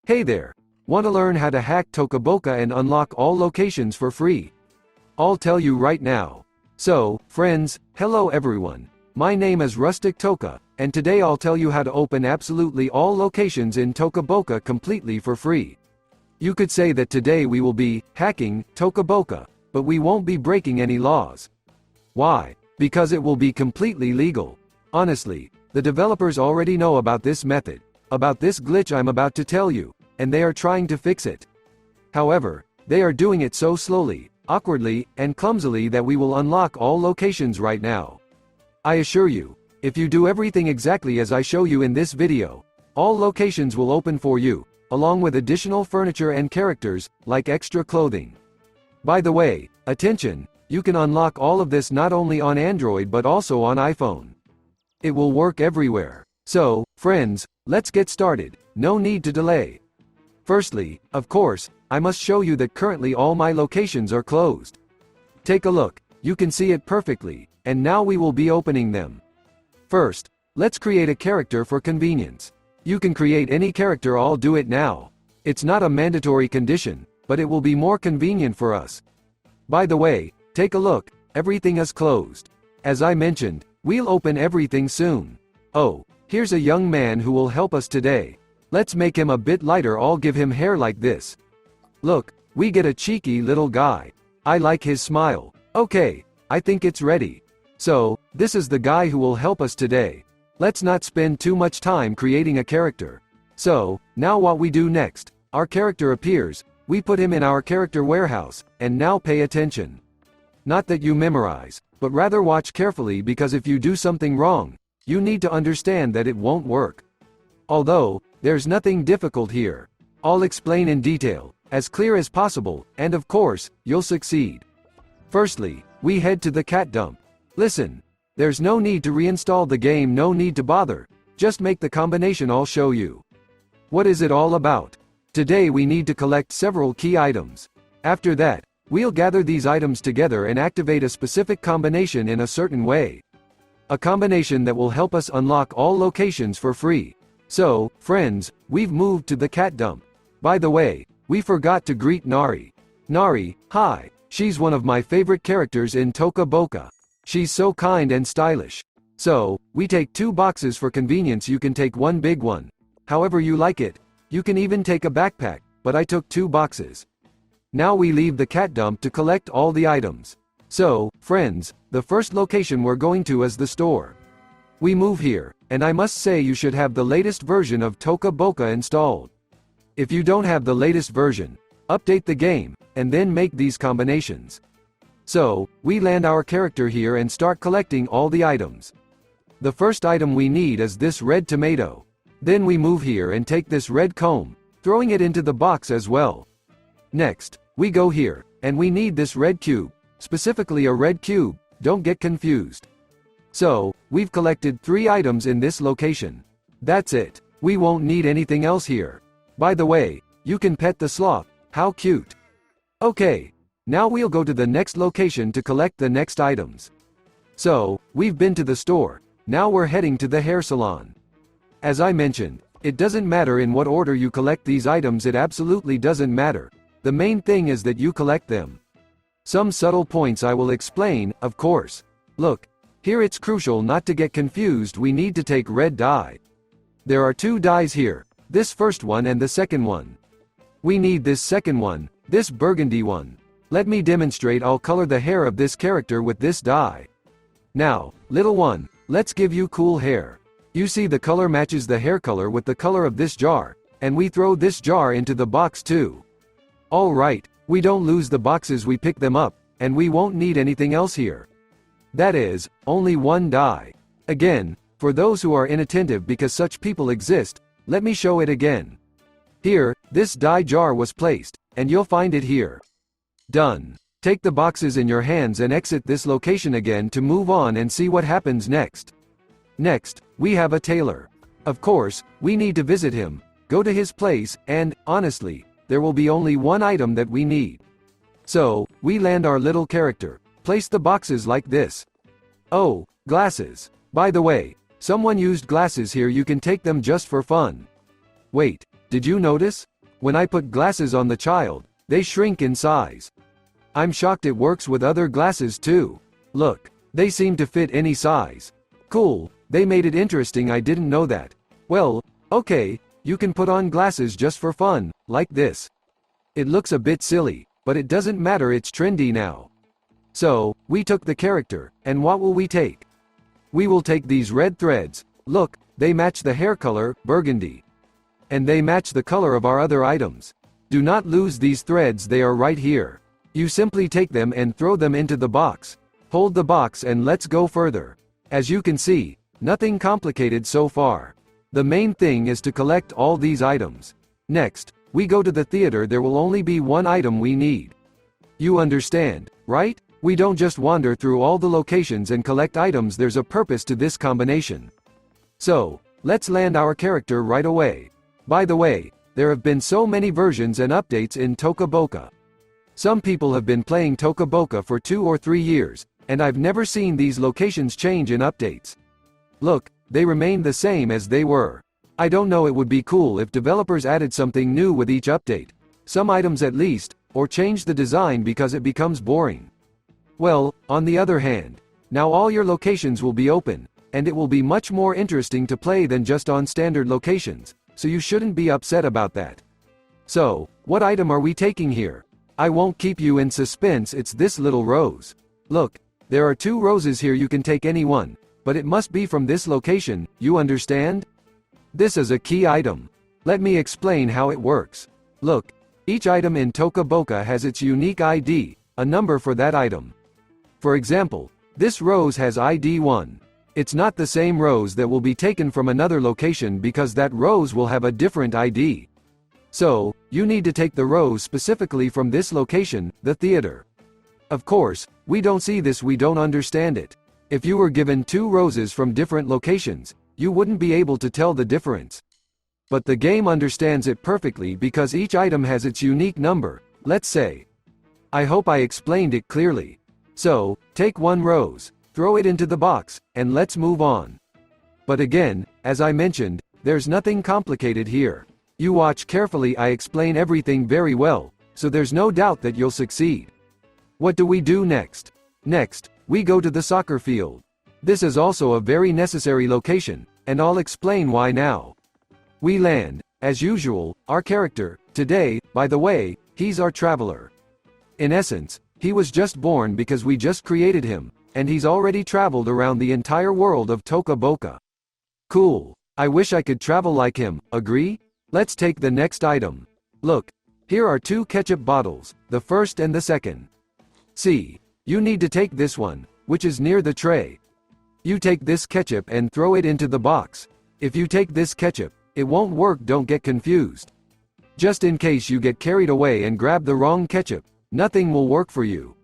Hey there! Want to learn how to hack Tocaboca and unlock all locations for free? I'll tell you right now. So, friends, hello everyone. My name is Rustik Toca, and today I'll tell you how to open absolutely all locations in Tocaboca completely for free. You could say that today we will be hacking Tocaboca, but we won't be breaking any laws. Why? Because it will be completely legal. Honestly, the developers already know about this method, about this glitch I'm about to tell you, and they are trying to fix it. However, they are doing it so slowly, awkwardly, and clumsily that we will unlock all locations right now. I assure you, if you do everything exactly as I show you in this video, all locations will open for you, along with additional furniture and characters, like extra clothing. By the way, attention, you can unlock all of this not only on Android but also on iPhone. It will work everywhere. So, friends, let's get started, no need to delay. Firstly, of course, I must show you that currently all my locations are closed. Take a look, you can see it perfectly, and now we will be opening them. First, let's create a character for convenience. You can create any character, I'll do it now. It's not a mandatory condition, but it will be more convenient for us. By the way, take a look, everything is closed. As I mentioned, we'll open everything soon. Oh, here's a young man who will help us today. Let's make him a bit lighter, I'll give him hair like this. Look, we get a cheeky little guy. I like his smile. Okay, I think it's ready. So, this is the guy who will help us today. Let's not spend too much time creating a character. So, now what we do next, our character appears, we put him in our character warehouse, and now pay attention. Not that you memorize, but rather watch carefully, because if you do something wrong, you need to understand that it won't work. Although, there's nothing difficult here. I'll explain in detail, as clear as possible, and of course, you'll succeed. Firstly, we head to the cat dump. Listen, there's no need to reinstall the game, no need to bother, just make the combination I'll show you. What is it all about? Today we need to collect several key items. After that, we'll gather these items together and activate a specific combination in a certain way. A combination that will help us unlock all locations for free. So, friends, we've moved to the cat dump. By the way, we forgot to greet Nari. Nari, hi, she's one of my favorite characters in Tocaboca. She's so kind and stylish. So, we take 2 boxes for convenience, you can take one big one. However you like it. You can even take a backpack, but I took 2 boxes. Now we leave the cat dump to collect all the items. So, friends, the first location we're going to is the store. We move here, and I must say you should have the latest version of Tocaboca installed. If you don't have the latest version, update the game, and then make these combinations. So, we land our character here and start collecting all the items. The first item we need is this red tomato. Then we move here and take this red comb, throwing it into the box as well. Next, we go here, and we need this red cube, specifically a red cube, don't get confused. So, we've collected 3 items in this location. That's it, we won't need anything else here. By the way, you can pet the sloth, how cute. Okay, now we'll go to the next location to collect the next items. So, we've been to the store, now we're heading to the hair salon. As I mentioned, it doesn't matter in what order you collect these items, it absolutely doesn't matter. The main thing is that you collect them. Some subtle points I will explain, of course. Look, here it's crucial not to get confused, we need to take red dye. There are 2 dyes here, this first one and the second one. We need this second one, this burgundy one. Let me demonstrate, I'll color the hair of this character with this dye. Now, little one, let's give you cool hair. You see the color matches the hair color with the color of this jar, and we throw this jar into the box too. Alright, we don't lose the boxes, we pick them up, and we won't need anything else here. That is, only 1 dye. Again, for those who are inattentive, because such people exist, let me show it again. Here, this dye jar was placed, and you'll find it here. Done. Take the boxes in your hands and exit this location again to move on and see what happens next. Next, we have a tailor. Of course, we need to visit him, go to his place, and, honestly, there will be only 1 item that we need. So, we land our little character, place the boxes like this. Oh, glasses. By the way, someone used glasses here, you can take them just for fun. Wait, did you notice? When I put glasses on the child, they shrink in size. I'm shocked it works with other glasses too. Look, they seem to fit any size. Cool, they made it interesting, I didn't know that. Well, okay, you can put on glasses just for fun, like this. It looks a bit silly, but it doesn't matter, it's trendy now. So, we took the character, and what will we take? We will take these red threads. Look, they match the hair color, burgundy. And they match the color of our other items. Do not lose these threads, they are right here. You simply take them and throw them into the box. Hold the box and let's go further. As you can see, nothing complicated so far. The main thing is to collect all these items. Next, we go to the theater, there will only be one item we need. You understand, right? We don't just wander through all the locations and collect items, there's a purpose to this combination. So, let's land our character right away. By the way, there have been so many versions and updates in Toca Boca. Some people have been playing Toca Boca for 2 or 3 years, and I've never seen these locations change in updates. Look, they remain the same as they were. I don't know, it would be cool if developers added something new with each update. Some items at least, or change the design because it becomes boring. Well, on the other hand, now all your locations will be open, and it will be much more interesting to play than just on standard locations, so you shouldn't be upset about that. So, what item are we taking here? I won't keep you in suspense, it's this little rose. Look, there are 2 roses here, you can take any one, but it must be from this location, you understand? This is a key item. Let me explain how it works. Look, each item in Toca Boca has its unique ID, a number for that item. For example, this rose has ID 1. It's not the same rose that will be taken from another location because that rose will have a different ID. So, you need to take the rose specifically from this location, the theater. Of course, we don't see this, we don't understand it. If you were given 2 roses from different locations, you wouldn't be able to tell the difference. But the game understands it perfectly because each item has its unique number, let's say. I hope I explained it clearly. So, take 1 rose, throw it into the box, and let's move on. But again, as I mentioned, there's nothing complicated here. You watch carefully, I explain everything very well, so there's no doubt that you'll succeed. What do we do next? Next, we go to the soccer field. This is also a very necessary location, and I'll explain why now. We land, as usual, our character, today, by the way, he's our traveler. In essence, he was just born because we just created him, and he's already traveled around the entire world of Toca Boca. Cool. I wish I could travel like him, agree? Let's take the next item. Look, here are 2 ketchup bottles, the first and the second. See, you need to take this one, which is near the tray. You take this ketchup and throw it into the box. If you take this ketchup, it won't work, don't get confused. Just in case you get carried away and grab the wrong ketchup, nothing will work for you.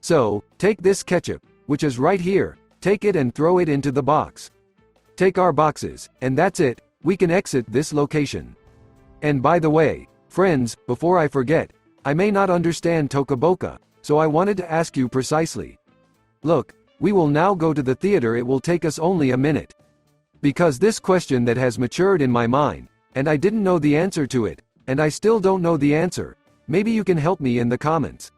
So, take this ketchup, which is right here, take it and throw it into the box. Take our boxes, and that's it, we can exit this location. And by the way, friends, before I forget, I may not understand Toca Boca, so I wanted to ask you precisely. Look, we will now go to the theater, it will take us only a minute. Because this question that has matured in my mind, and I didn't know the answer to it, and I still don't know the answer, maybe you can help me in the comments.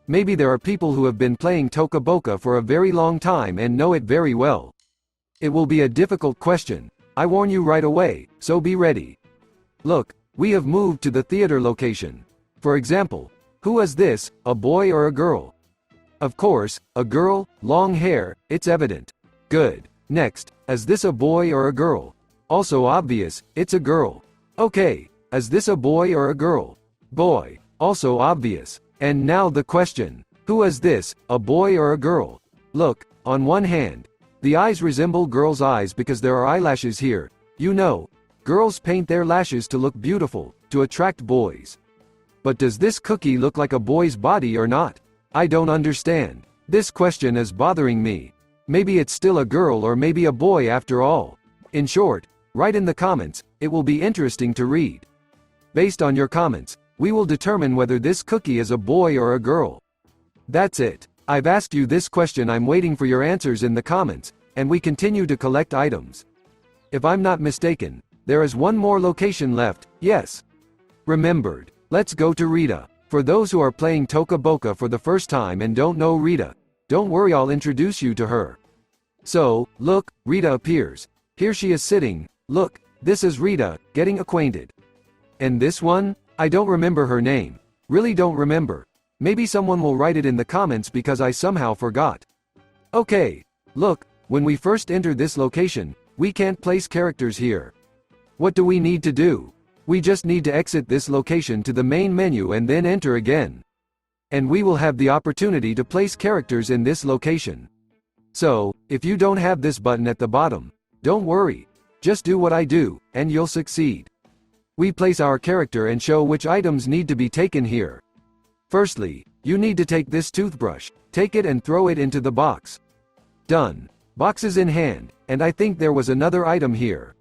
Maybe there are people who have been playing Toca Boca for a very long time and know it very well. It will be a difficult question, I warn you right away, so be ready. Look, we have moved to the theater location. For example, who is this, a boy or a girl? Of course, a girl, long hair, it's evident. Good. Next, is this a boy or a girl? Also obvious, it's a girl. Okay, is this a boy or a girl? Boy. Also obvious. And now the question, who is this, a boy or a girl? Look, on one hand, the eyes resemble girls' eyes because there are eyelashes here. You know, girls paint their lashes to look beautiful, to attract boys. But does this cookie look like a boy's body or not? I don't understand. This question is bothering me. Maybe it's still a girl or maybe a boy after all. In short, write in the comments, it will be interesting to read. Based on your comments, we will determine whether this cookie is a boy or a girl. That's it. I've asked you this question, I'm waiting for your answers in the comments, and we continue to collect items. If I'm not mistaken, there is one more location left, yes. Remembered. Let's go to Rita. For those who are playing Toca Boca for the first time and don't know Rita, don't worry, I'll introduce you to her. So, look, Rita appears. Here she is sitting. Look, this is Rita, getting acquainted. And this one? I don't remember her name. Really don't remember. Maybe someone will write it in the comments because I somehow forgot. Okay. Look, when we first enter this location, we can't place characters here. What do we need to do? We just need to exit this location to the main menu and then enter again. And we will have the opportunity to place characters in this location. So, if you don't have this button at the bottom, don't worry. Just do what I do, and you'll succeed. We place our character and show which items need to be taken here. Firstly, you need to take this toothbrush, take it and throw it into the box. Done. Box is in hand, and I think there was another item here.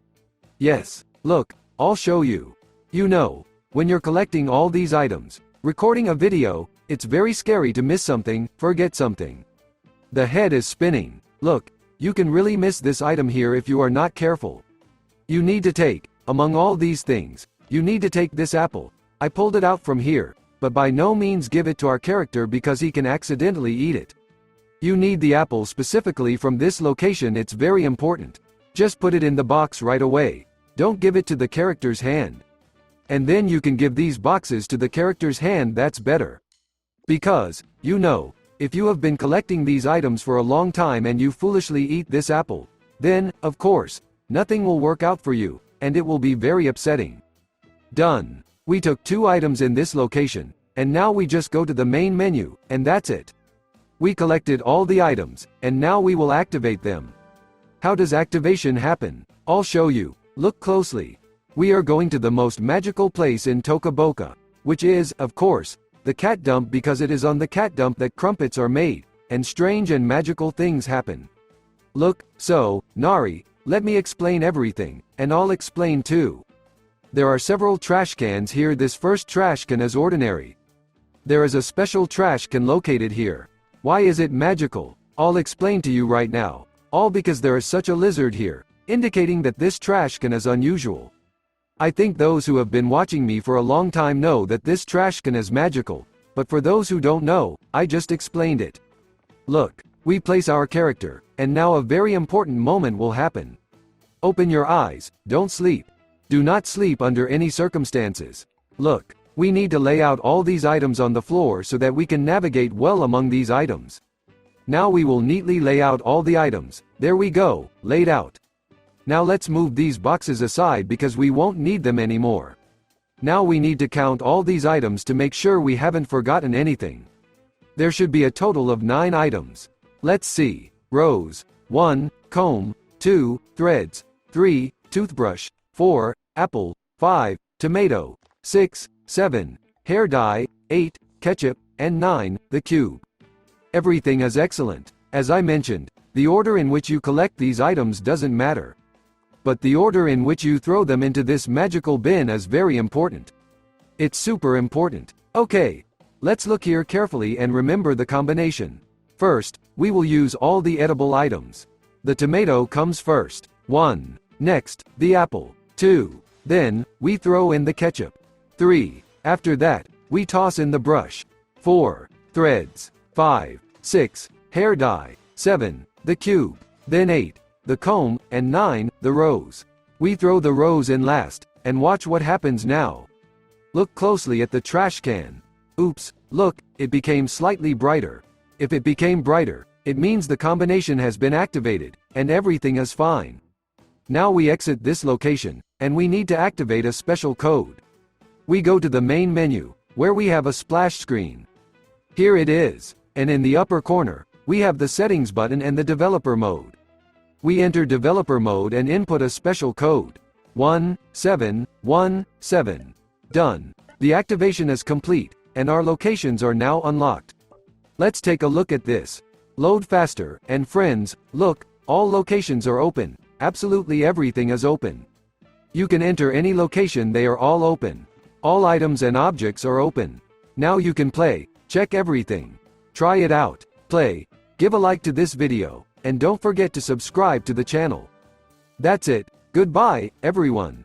Yes, look, I'll show you. You know, when you're collecting all these items, recording a video, it's very scary to miss something, forget something. The head is spinning. Look, you can really miss this item here if you are not careful. You need to take, among all these things, you need to take this apple. I pulled it out from here, but by no means give it to our character because he can accidentally eat it. You need the apple specifically from this location, it's very important. Just put it in the box right away. Don't give it to the character's hand. And then you can give these boxes to the character's hand, that's better. Because, you know, if you have been collecting these items for a long time and you foolishly eat this apple, then, of course, nothing will work out for you, and it will be very upsetting. Done. We took 2 items in this location, and now we just go to the main menu, and that's it. We collected all the items, and now we will activate them. How does activation happen? I'll show you. Look closely. We are going to the most magical place in Toca Boca, which is, of course, the cat dump, because it is on the cat dump that crumpets are made, and strange and magical things happen. Look, so, Nari, let me explain everything, and I'll explain too. There are several trash cans here. This first trash can is ordinary. There is a special trash can located here. Why is it magical? I'll explain to you right now. All because there is such a lizard here, indicating that this trash can is unusual. I think those who have been watching me for a long time know that this trash can is magical, but for those who don't know, I just explained it. Look, we place our character, and now a very important moment will happen. Open your eyes, don't sleep. Do not sleep under any circumstances. Look, we need to lay out all these items on the floor so that we can navigate well among these items. Now we will neatly lay out all the items. There we go, laid out. Now let's move these boxes aside because we won't need them anymore. Now we need to count all these items to make sure we haven't forgotten anything. There should be a total of 9 items. Let's see. Rose. 1. Comb. 2. Threads. 3. Toothbrush. 4. Apple. 5. Tomato. 6. 7. Hair dye. 8. Ketchup. And 9. The cube. Everything is excellent. As I mentioned, the order in which you collect these items doesn't matter. But the order in which you throw them into this magical bin is very important. It's super important. Okay, let's look here carefully and remember the combination. First, we will use all the edible items. The tomato comes first. 1. Next, the apple. 2. Then, we throw in the ketchup. 3. After that, we toss in the brush. 4. Threads. 5. 6. Hair dye. 7. The cube. Then 8. The comb, and 9, the rose. We throw the rose in last, and watch what happens now. Look closely at the trash can. Oops, look, it became slightly brighter. If it became brighter, it means the combination has been activated, and everything is fine. Now we exit this location, and we need to activate a special code. We go to the main menu, where we have a splash screen. Here it is, and in the upper corner, we have the settings button and the developer mode. We enter developer mode and input a special code. 1717. Done. The activation is complete, and our locations are now unlocked. Let's take a look at this. Load faster, and friends, look, all locations are open. Absolutely everything is open. You can enter any location, they are all open. All items and objects are open. Now you can play, check everything. Try it out, play, give a like to this video. And don't forget to subscribe to the channel. That's it. Goodbye, everyone.